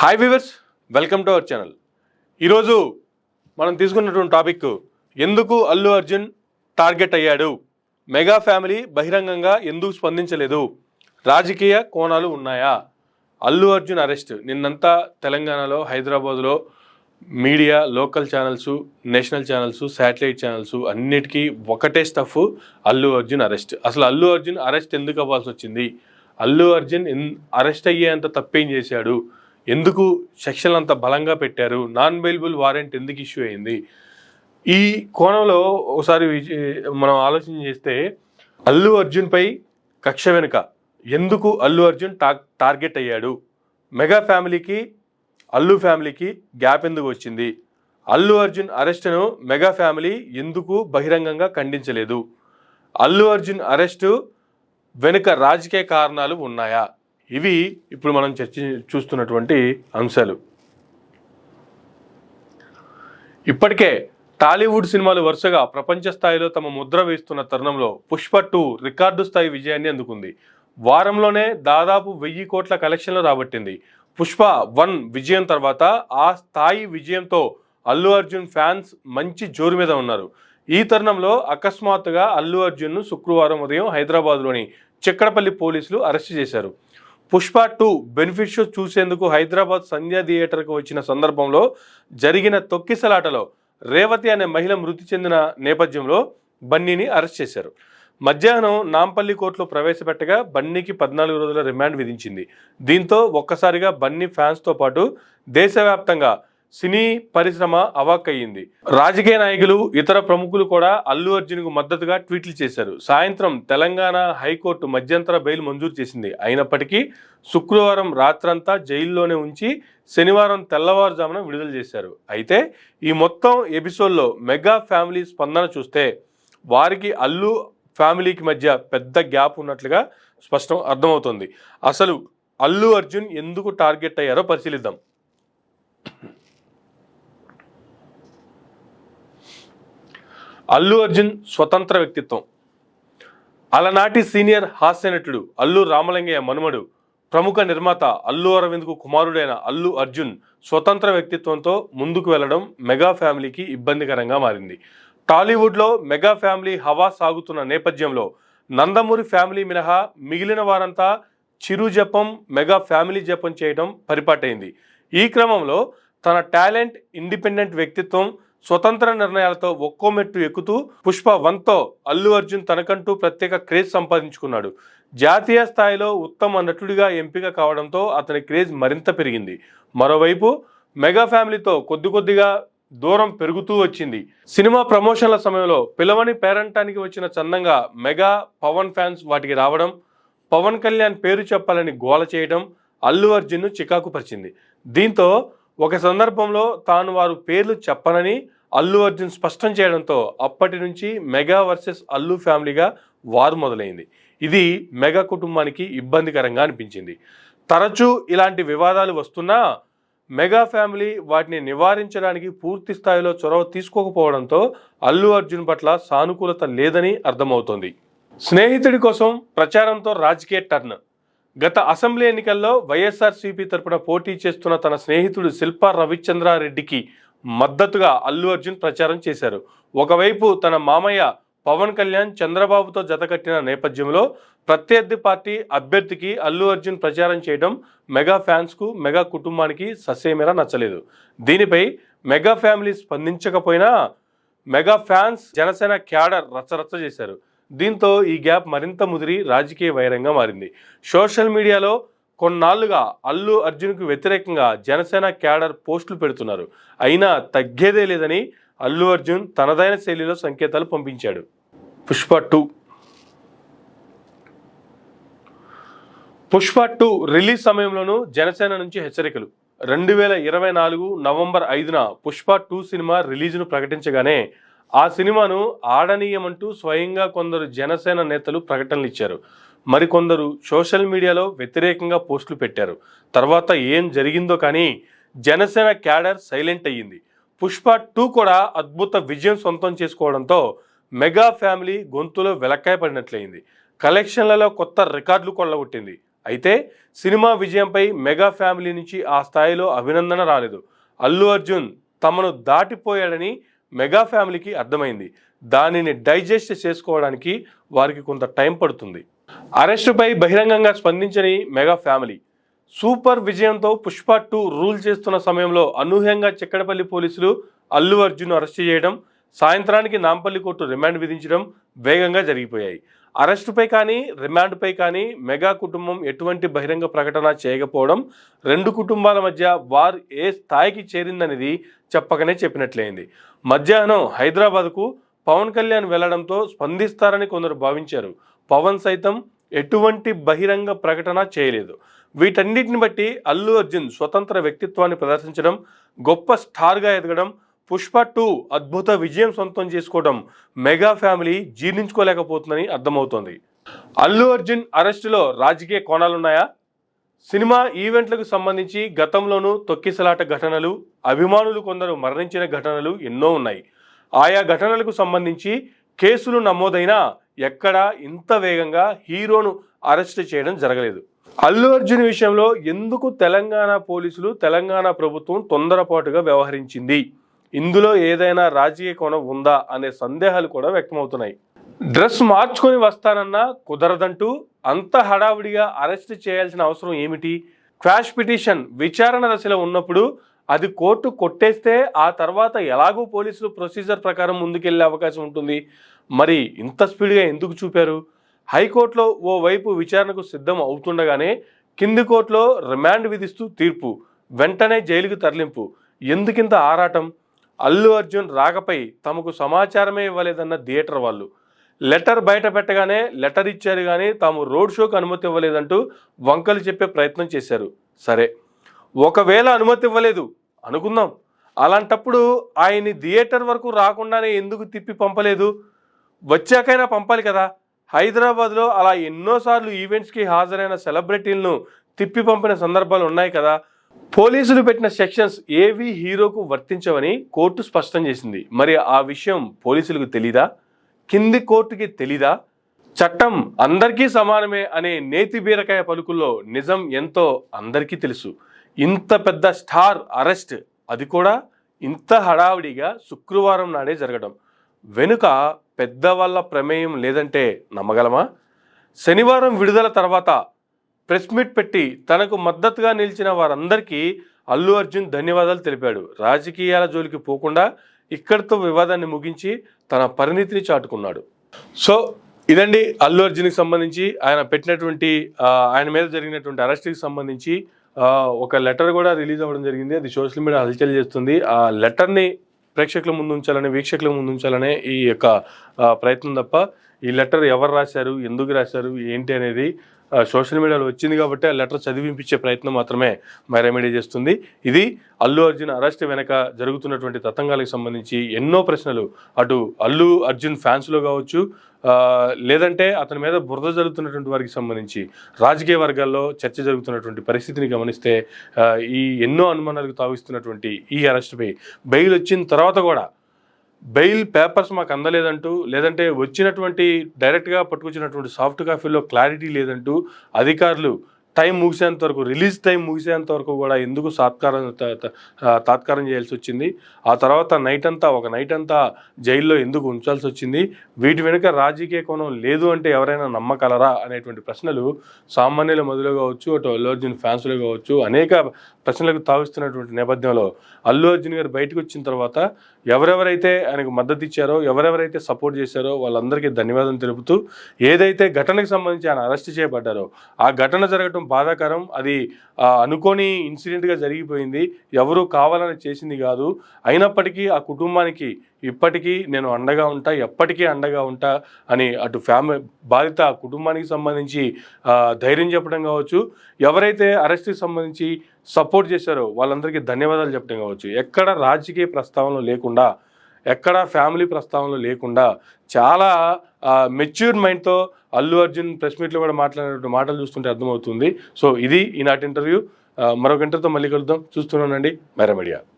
Hi viewers, welcome to our channel. ఈరోజు మనం తీసుకున్నటువంటి టాపిక్ ఎందుకు అల్లు అర్జున్ టార్గెట్ అయ్యాడు, మెగా ఫ్యామిలీ బహిరంగంగా ఎందుకు స్పందించలేదు, రాజకీయ కోణాలు ఉన్నాయా, అల్లు అర్జున్ అరెస్ట్. నిన్నంతా తెలంగాణలో హైదరాబాద్లో media, local channels, national channels, satellite channels అన్నిటికీ ఒకటే స్టఫ్, అల్లు అర్జున్ అరెస్ట్. అసలు అల్లు అర్జున్ అరెస్ట్ ఎందుకు అవ్వాల్సి వచ్చింది, అల్లు అర్జున్ అరెస్ట్ అయ్యేంత తప్పేం చేశాడు, ఎందుకు సెక్షన్లు అంత బలంగా పెట్టారు, నాన్ బెయిలబుల్ వారెంట్ ఎందుకు ఇష్యూ అయింది, ఈ కోణంలో ఒకసారి మనం ఆలోచన చేస్తే అల్లు అర్జున్పై కక్ష వెనుక ఎందుకు అల్లు అర్జున్ టార్గెట్ అయ్యాడు, మెగా ఫ్యామిలీకి అల్లు ఫ్యామిలీకి గ్యాప్ ఎందుకు వచ్చింది, అల్లు అర్జున్ అరెస్టును మెగా ఫ్యామిలీ ఎందుకు బహిరంగంగా ఖండించలేదు, అల్లు అర్జున్ అరెస్టు వెనుక రాజకీయ కారణాలు ఉన్నాయా, ఇవి ఇప్పుడు మనం చూస్తున్నటువంటి అంశాలు. ఇప్పటికే టాలీవుడ్ సినిమాలు వరుసగా ప్రపంచ స్థాయిలో తమ ముద్ర వేస్తున్న తరుణంలో పుష్ప 2 రికార్డు స్థాయి విజయాన్ని అందుకుంది. వారంలోనే దాదాపు 1000 కోట్ల కలెక్షన్లు రాబట్టింది. పుష్ప 1 విజయం తర్వాత ఆ స్థాయి విజయంతో అల్లు అర్జున్ ఫ్యాన్స్ మంచి జోరు మీద ఉన్నారు. ఈ తరుణంలో అకస్మాత్తుగా అల్లు అర్జున్ను శుక్రవారం ఉదయం హైదరాబాద్లోని చిక్కడపల్లి పోలీసులు అరెస్టు చేశారు. పుష్ప 2 బెనిఫిట్ షో చూసేందుకు హైదరాబాద్ సంధ్యా థియేటర్కు వచ్చిన సందర్భంలో జరిగిన తొక్కిసలాటలో రేవతి అనే మహిళ మృతి చెందిన నేపథ్యంలో బన్నీని అరెస్ట్ చేశారు. మధ్యాహ్నం నాంపల్లి కోర్టులో ప్రవేశపెట్టగా బన్నీకి 14 రోజుల రిమాండ్ విధించింది. దీంతో ఒక్కసారిగా బన్నీ ఫ్యాన్స్తో పాటు దేశవ్యాప్తంగా సినీ పరిశ్రమ అవాక్కయ్యింది. రాజకీయ నాయకులు, ఇతర ప్రముఖులు కూడా అల్లు అర్జున్కు మద్దతుగా ట్వీట్లు చేశారు. సాయంత్రం తెలంగాణ హైకోర్టు మధ్యంతర బెయిల్ మంజూరు చేసింది. అయినప్పటికీ శుక్రవారం రాత్రంతా జైల్లోనే ఉంచి శనివారం తెల్లవారుజామున విడుదల చేశారు. అయితే ఈ మొత్తం ఎపిసోడ్లో మెగా ఫ్యామిలీ స్పందన చూస్తే వారికి అల్లు ఫ్యామిలీకి మధ్య పెద్ద గ్యాప్ ఉన్నట్లుగా స్పష్టం అర్థమవుతుంది. అసలు అల్లు అర్జున్ ఎందుకు టార్గెట్ అయ్యారో పరిశీలిద్దాం. అల్లు అర్జున్ స్వతంత్ర వ్యక్తిత్వం. అలనాటి సీనియర్ హాస్యనటుడు అల్లు రామలింగయ్య మనుమడు, ప్రముఖ నిర్మాత అల్లు అరవింద్కు కుమారుడైన అల్లు అర్జున్ స్వతంత్ర వ్యక్తిత్వంతో ముందుకు వెళ్లడం మెగా ఫ్యామిలీకి ఇబ్బందికరంగా మారింది. టాలీవుడ్లో మెగా ఫ్యామిలీ హవా సాగుతున్న నేపథ్యంలో నందమూరి ఫ్యామిలీ మినహా మిగిలిన వారంతా చిరు జపం, మెగా ఫ్యామిలీ జపం చేయడం పరిపాటైంది. ఈ క్రమంలో తన టాలెంట్, ఇండిపెండెంట్ వ్యక్తిత్వం, స్వతంత్ర నిర్ణయాలతో ఒక్కో మెట్టు ఎక్కుతూ పుష్ప 1తో అల్లు అర్జున్ తనకంటూ ప్రత్యేక క్రేజ్ సంపాదించుకున్నాడు. జాతీయ స్థాయిలో ఉత్తమ నటుడిగా ఎంపిక కావడంతో అతని క్రేజ్ మరింత పెరిగింది. మరోవైపు మెగా ఫ్యామిలీతో కొద్దిగా దూరం పెరుగుతూ వచ్చింది. సినిమా ప్రమోషన్ల సమయంలో పిలవని పేరంటానికి వచ్చిన చందంగా మెగా, పవన్ ఫ్యాన్స్ వాటికి రావడం, పవన్ కళ్యాణ్ పేరు చెప్పాలని గోల చేయడం అల్లు అర్జున్ను చికాకు పరిచింది. దీంతో ఒక సందర్భంలో తాను వారు పేర్లు చెప్పనని అల్లు అర్జున్ స్పష్టం చేయడంతో అప్పటి నుంచి మెగా వర్సెస్ అల్లు ఫ్యామిలీగా వారు మొదలైంది. ఇది మెగా కుటుంబానికి ఇబ్బందికరంగా అనిపించింది. తరచూ ఇలాంటి వివాదాలు వస్తున్నా మెగా ఫ్యామిలీ వాటిని నివారించడానికి పూర్తి స్థాయిలో చొరవ తీసుకోకపోవడంతో అల్లు అర్జున్ పట్ల సానుకూలత లేదని అర్థమవుతోంది. స్నేహితుడి కోసం ప్రచారంతో రాజకీయ టర్న్. గత అసెంబ్లీ ఎన్నికల్లో వైఎస్ఆర్సీపీ తరపున పోటీ చేస్తున్న తన స్నేహితుడు శిల్పా రవిచంద్రారెడ్డికి మద్దతుగా అల్లు అర్జున్ ప్రచారం చేశారు. ఒకవైపు తన మామయ్య పవన్ కళ్యాణ్ చంద్రబాబుతో జతకట్టిన నేపథ్యంలో ప్రత్యర్థి పార్టీ అభ్యర్థికి అల్లు అర్జున్ ప్రచారం చేయడం మెగా ఫ్యాన్స్కు, మెగా కుటుంబానికి ససేమిరా నచ్చలేదు. దీనిపై మెగా ఫ్యామిలీ స్పందించకపోయినా మెగా ఫ్యాన్స్, జనసేన క్యాడర్ రచ్చరచ్చ చేశారు. దీంతో ఈ గ్యాప్ మరింత ముదిరి రాజకీయ వైరంగా మారింది. సోషల్ మీడియాలో కొన్నాళ్లుగా అల్లు అర్జున్కు వ్యతిరేకంగా జనసేన క్యాడర్ పోస్టులు పెడుతున్నారు. అయినా తగ్గేదే లేదని అల్లు అర్జున్ తనదైన శైలిలో సంకేతాలు పంపించాడు. పుష్ప 2 రిలీజ్ సమయంలోనూ జనసేన నుంచి హెచ్చరికలు. 2024 నవంబర్ 5న పుష్ప 2 సినిమా రిలీజ్ను ప్రకటించగానే ఆ సినిమాను ఆడనీయమంటూ స్వయంగా కొందరు జనసేన నేతలు ప్రకటనలు ఇచ్చారు. మరికొందరు సోషల్ మీడియాలో వ్యతిరేకంగా పోస్టులు పెట్టారు. తర్వాత ఏం జరిగిందో కానీ జనసేన క్యాడర్ సైలెంట్ అయ్యింది. పుష్ప 2 కూడా అద్భుత విజయం సొంతం చేసుకోవడంతో మెగా ఫ్యామిలీ గొంతులో వెలక్కాయ పడినట్లయింది. కలెక్షన్లలో కొత్త రికార్డులు కొల్లగొట్టింది. అయితే సినిమా విజయంపై మెగా ఫ్యామిలీ నుంచి ఆ స్థాయిలో అభినందన రాలేదు. అల్లు అర్జున్ తమను దాటిపోయాడని మెగా ఫ్యామిలీకి అర్థమైంది. దానిని డైజెస్ట్ చేసుకోవడానికి వారికి కొంత టైం పడుతుంది. అరెస్టుపై బహిరంగంగా స్పందించని మెగా ఫ్యామిలీ. సూపర్ విజయంతో పుష్ప 2 రూల్ చేస్తున్న సమయంలో అనూహ్యంగా చిక్కడపల్లి పోలీసులు అల్లు అర్జున్ అరెస్టు చేయడం, సాయంత్రానికి నాంపల్లి కోర్టు రిమాండ్ విధించడం వేగంగా జరిగిపోయాయి. అరెస్టుపై కానీ రిమాండ్పై కానీ మెగా కుటుంబం ఎటువంటి బహిరంగ ప్రకటన చేయకపోవడం రెండు కుటుంబాల మధ్య వార్ ఏ స్థాయికి చేరిందనేది చెప్పకనే చెప్పినట్లయింది. మధ్యాహ్నం హైదరాబాద్కు పవన్ కళ్యాణ్ వెళ్లడంతో స్పందిస్తారని కొందరు భావించారు. పవన్ సైతం ఎటువంటి బహిరంగ ప్రకటన చేయలేదు. వీటన్నిటిని బట్టి అల్లు అర్జున్ స్వతంత్ర వ్యక్తిత్వాన్ని ప్రదర్శించడం, గొప్ప స్టార్గా ఎదగడం, పుష్ప 2 అద్భుత విజయం సొంతం చేసుకోవడం మెగా ఫ్యామిలీ జీర్ణించుకోలేకపోతుందని అర్థమవుతోంది. అల్లు అర్జున్ అరెస్టులో రాజకీయ కోణాలున్నాయా? సినిమా ఈవెంట్లకు సంబంధించి గతంలోనూ తొక్కిసలాట ఘటనలు, అభిమానులు కొందరు మరణించిన ఘటనలు ఎన్నో ఉన్నాయి. ఆయా ఘటనలకు సంబంధించి కేసులు నమోదైనా ఎక్కడా ఇంత వేగంగా హీరోను అరెస్ట్ చేయడం జరగలేదు. అల్లు అర్జున్ విషయంలో ఎందుకు తెలంగాణ పోలీసులు, తెలంగాణ ప్రభుత్వం తొందరపాటుగా వ్యవహరించింది? ఇందులో ఏదైనా రాజకీయ కోణం ఉందా అనే సందేహాలు కూడా వ్యక్తమవుతున్నాయి. డ్రెస్ మార్చుకొని వస్తానన్నా కుదరదంటూ అంత హడావుడిగా అరెస్ట్ చేయాల్సిన అవసరం ఏమిటి? క్వాష్ పిటిషన్ విచారణ దశలో ఉన్నప్పుడు అది కోర్టు కొట్టేస్తే ఆ తర్వాత ఎలాగూ పోలీసులు ప్రొసీజర్ ప్రకారం ముందుకెళ్లే అవకాశం ఉంటుంది. మరి ఇంత స్పీడ్గా ఎందుకు చూపారు? హైకోర్టులో ఓ వైపు విచారణకు సిద్ధం అవుతుండగానే కింది కోర్టులో రిమాండ్ విధిస్తూ తీర్పు, వెంటనే జైలుకు తరలింపు. ఎందుకింత ఆరాటం? అల్లు అర్జున్ రాకపై తమకు సమాచారమే ఇవ్వలేదన్న థియేటర్ వాళ్ళు. లెటర్ బయట పెట్టగానే లెటర్ ఇచ్చారు కానీ తాము రోడ్ షోకు అనుమతి ఇవ్వలేదంటూ వంకలు చెప్పే ప్రయత్నం చేశారు. సరే, ఒకవేళ అనుమతి ఇవ్వలేదు అనుకుందాం. అలాంటప్పుడు ఆయన్ని థియేటర్ వరకు రాకుండానే ఎందుకు తిప్పి పంపలేదు? వచ్చాకైనా పంపాలి కదా. హైదరాబాద్లో అలా ఎన్నోసార్లు ఈవెంట్స్కి హాజరైన సెలబ్రిటీలను తిప్పి పంపిన సందర్భాలు ఉన్నాయి కదా. పోలీసులు పెట్టిన సెక్షన్స్ ఏవి హీరోకు వర్తించవని కోర్టు స్పష్టం చేసింది. మరి ఆ విషయం పోలీసులకు తెలీదా? కింది కోర్టుకి తెలీదా? చట్టం అందరికీ సమానమే అనే నేతి బీరకాయ పలుకుల్లో నిజం ఎంతో అందరికీ తెలుసు. ఇంత పెద్ద స్టార్ అరెస్ట్, అది కూడా ఇంత హడావిడిగా శుక్రవారం నాడే జరగడం వెనుక పెద్దవాళ్ళ ప్రమేయం లేదంటే నమ్మగలమా? శనివారం విడుదల తర్వాత ప్రెస్ మీట్ పెట్టి తనకు మద్దతుగా నిలిచిన వారందరికీ అల్లు అర్జున్ ధన్యవాదాలు తెలిపాడు. రాజకీయాల జోలికి పోకుండా ఇక్కడితో వివాదాన్ని ముగించి తన పరిణితిని చాటుకున్నాడు. సో ఇదండి అల్లు అర్జున్కి సంబంధించి ఆయన పెట్టినటువంటి ఆయన మీద జరిగినటువంటి అరెస్ట్కి సంబంధించి ఒక లెటర్ కూడా రిలీజ్ అవ్వడం జరిగింది. అది సోషల్ మీడియా హల్చల్ చేస్తుంది. ఆ లెటర్ని ప్రేక్షకుల ముందు ఉంచాలనే, వీక్షకుల ముందు ఉంచాలనే ఈ యొక్క ప్రయత్నం తప్ప ఈ లెటర్ ఎవరు రాశారు, ఎందుకు రాశారు, ఏంటి అనేది సోషల్ మీడియాలో వచ్చింది కాబట్టి ఆ లెటర్ చదివింపించే ప్రయత్నం మాత్రమే మై రెమెడీ చేస్తుంది. ఇది అల్లు అర్జున్ అరెస్ట్ వెనక జరుగుతున్నటువంటి తతంగాలకు సంబంధించి ఎన్నో ప్రశ్నలు అటు అల్లు అర్జున్ ఫ్యాన్స్లో కావచ్చు, లేదంటే అతని మీద బురద జరుగుతున్నటువంటి వారికి సంబంధించి రాజకీయ వర్గాల్లో చర్చ జరుగుతున్నటువంటి పరిస్థితిని గమనిస్తే ఈ ఎన్నో అనుమానాలకు తావిస్తున్నటువంటి ఈ అరెస్ట్పై బెయిల్ వచ్చిన తర్వాత కూడా బెయిల్ పేపర్స్ మాకు అందలేదంటూ, లేదంటే వచ్చినటువంటి డైరెక్ట్గా పట్టుకొచ్చినటువంటి సాఫ్ట్ కాపీలో క్లారిటీ లేదంటూ అధికారులు టైం ముగిసేంత వరకు, రిలీజ్ టైం ముగిసేంత వరకు కూడా ఎందుకు తాత్కారం చేయాల్సి వచ్చింది? ఆ తర్వాత ఒక నైట్ అంతా జైల్లో ఎందుకు ఉంచాల్సి వచ్చింది? వీటి వెనుక రాజకీయ కోణం లేదు అంటే ఎవరైనా నమ్మగలరా అనేటువంటి ప్రశ్నలు సామాన్యుల మధ్యలో కావచ్చు, అటు అల్లు అర్జున్ ఫ్యాన్స్లో కావచ్చు అనేక ప్రశ్నలకు తావిస్తున్నటువంటి నేపథ్యంలో అల్లు అర్జున్ గారు బయటకు వచ్చిన తర్వాత ఎవరెవరైతే ఆయనకు మద్దతు ఇచ్చారో, ఎవరెవరైతే సపోర్ట్ చేశారో వాళ్ళందరికీ ధన్యవాదం తెలుపుతూ, ఏదైతే ఘటనకు సంబంధించి ఆయన అరెస్ట్ చేయబడ్డారో ఆ ఘటన జరగటం బాధాకరం. అది అనుకోని ఇన్సిడెంట్గా జరిగిపోయింది, ఎవరు కావాలని చేసింది కాదు. అయినప్పటికీ ఆ కుటుంబానికి ఇప్పటికీ నేను అండగా ఉంటా, ఎప్పటికీ అండగా ఉంటా అని అటు బాధిత కుటుంబానికి సంబంధించి ధైర్యం చెప్పడం కావచ్చు, ఎవరైతే అరెస్ట్కి సంబంధించి సపోర్ట్ చేశారో వాళ్ళందరికీ ధన్యవాదాలు చెప్పడం కావచ్చు. ఎక్కడ రాజకీయ ప్రస్తావనలు లేకుండా, ఎక్కడ ఫ్యామిలీ ప్రస్తావనలు లేకుండా చాలా మెచ్యూర్ మైండ్తో అల్లు అర్జున్ ప్రెస్ మీట్లో కూడా మాట్లాడినటువంటి మాటలు చూస్తుంటే అర్థమవుతుంది. సో ఇది ఈనాటి ఇంటర్వ్యూ. మరొక ఇంటర్వ్యూతో మళ్ళీ కలుద్దాం. చూస్తున్నానండి మై రెమెడీ.